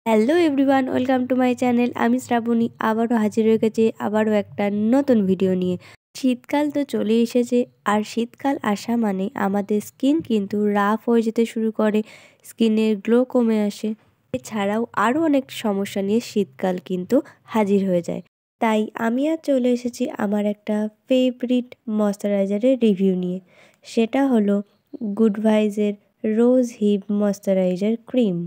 Hello everyone, welcome to my channel. আমি শ্রাবণী আবারও হাজির হয়ে গেছি আবারও একটা নতুন ভিডিও নিয়ে। শীতকাল তো চলে এসেছে, আর শীতকাল আসা মানে আমাদের স্কিন কিন্তু রাফ হয়ে যেতে শুরু করে, স্কিনের গ্লো কমে আসে। এছাড়াও আরও অনেক সমস্যা নিয়ে শীতকাল কিন্তু হাজির হয়ে যায়। তাই আমি আজ চলে এসেছি আমার একটা ফেভারিট ময়শ্চারাইজারের রিভিউ নিয়ে। সেটা হলো গুড ভাইজের রোজ হিপ ময়শ্চারাইজার ক্রিম।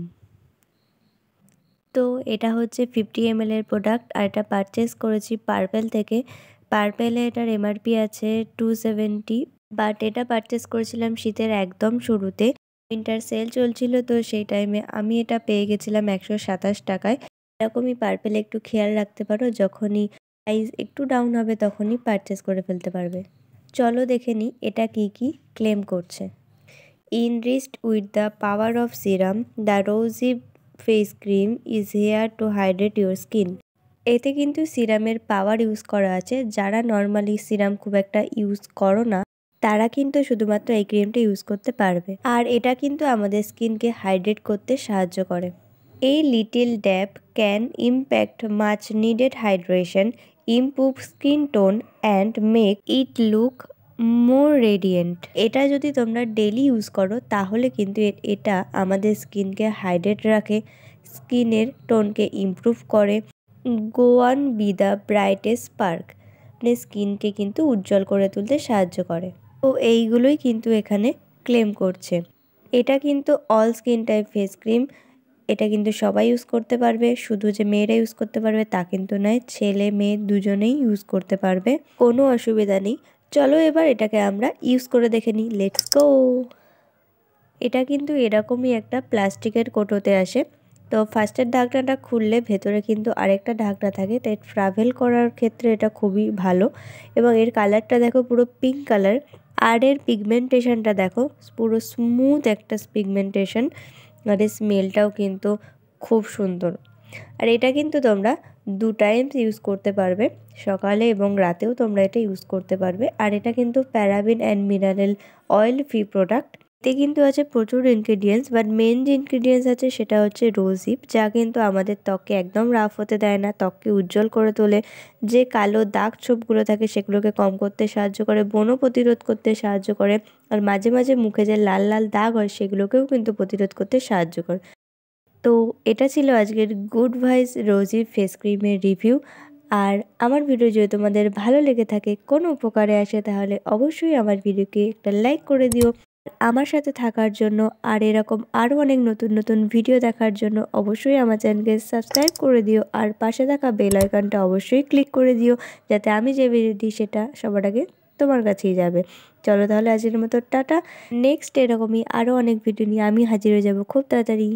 তো এটা হচ্ছে 50 ml এর প্রোডাক্ট, আর এটা পারচেস করেছি পার্পেল থেকে। পার্পেলে এটার এমআরপি আছে 270, বাট এটা পারচেস করেছিলাম শীতের একদম শুরুতে। উইন্টার সেল চলছিল, তো সেই টাইমে আমি এটা পেয়ে গেছিলাম 127 টাকায়। এরকমই পার্পেলে একটু খেয়াল রাখতে পারো, যখনই প্রাইস একটু ডাউন হবে তখনই পারচেস করে ফেলতে পারবে। চলো দেখে নিই এটা কি ক্লেম করছে। Enriched with the power of serum, the rosy face cream is here two hydrate your skin. এতে কিন্তু সিরামের পাওয়ার ইউজ করা আছে। যারা নর্মালি সিরাম খুব একটা ইউজ করো না, তারা কিন্তু শুধুমাত্র এই ক্রিমটা ইউজ করতে পারবে। আর এটা কিন্তু আমাদের স্কিনকে হাইড্রেট করতে সাহায্য করে। এই little dab can impact much needed hydration, improve skin tone and make it look more radiant. এটা যদি তোমরা ডেলি ইউজ করো তাহলে কিন্তু এটা আমাদের স্কিনকে হাইড্রেট রাখে, স্কিনের টোনকে ইমপ্রুভ করে, go on B the brightest spark, মানে স্কিনকে কিন্তু উজ্জ্বল করে তুলতে সাহায্য করে। তো এইগুলোই কিন্তু এখানে ক্লেম করছে। এটা কিন্তু all skin type face cream. এটা কিন্তু সবাই ইউজ করতে পারবে, শুধু যে মেয়েরা ইউজ করতে পারবে তা কিন্তু নয়, ছেলে মেয়ে দুজনেই ইউজ করতে পারবে, কোনো অসুবিধা নেই। চলো এবার এটাকে আমরা ইউজ করে দেখে নিই, লেটস গো। এটা কিন্তু এরকমই একটা প্লাস্টিকের কৌটোতে আসে। তো ফার্স্টের ঢাকনাটা খুললে ভেতরে কিন্তু আরেকটা ঢাকনা থাকে, তাই ট্রাভেল করার ক্ষেত্রে এটা খুবই ভালো। এবং এর কালারটা দেখো, পুরো পিঙ্ক কালার। আর এর পিগমেন্টেশনটা দেখো, পুরো স্মুথ একটা পিগমেন্টেশন। আর এর স্মেলটাও কিন্তু খুব সুন্দর। আর এটা কিন্তু তোমরা 2 টাইমস ইউজ করতে পারবে, সকালে এবং রাতেও তোমরা এটা ইউজ করতে পারবে। আর এটা কিন্তু paraben and mineral oil free product. এতে কিন্তু আছে প্রচুর ইনগ্রিডিয়েন্টস, বাট মেন যে ইনগ্রিডিয়েন্টস আছে সেটা হচ্ছে রোজ হিপ, যা কিন্তু আমাদের ত্বককে একদম রাফ হতে দেয় না, ত্বককে উজ্জ্বল করে তোলে। যে কালো দাগ ছোপগুলো থাকে সেগুলোকে কম করতে সাহায্য করে, ব্রণ প্রতিরোধ করতে সাহায্য করে, আর মাঝে মাঝে মুখে যে লাল লাল দাগ হয় সেগুলোকেও কিন্তু প্রতিরোধ করতে সাহায্য করে। তো এটা ছিল আজকের গুড ভাইস রোজি ফেস ক্রিমের রিভিউ। আর আমার ভিডিও যদি তোমাদের ভালো লেগে থাকে, কোনো উপকারে আসে, তাহলে অবশ্যই আমার ভিডিওকে একটা লাইক করে দিও। আমার সাথে থাকার জন্য আর এরকম আরও অনেক নতুন নতুন ভিডিও দেখার জন্য অবশ্যই আমার চ্যানেলকে সাবস্ক্রাইব করে দিও, আর পাশে থাকা বেল আইকনটা অবশ্যই ক্লিক করে দিও, যাতে আমি যে ভিডিও দিই সেটা সবার আগে তোমার কাছেই যাবে। চলো তাহলে আজকের মতো টাটা। নেক্সট এরকমই আরও অনেক ভিডিও নিয়ে আমি হাজির হয়ে যাব খুব তাড়াতাড়ি।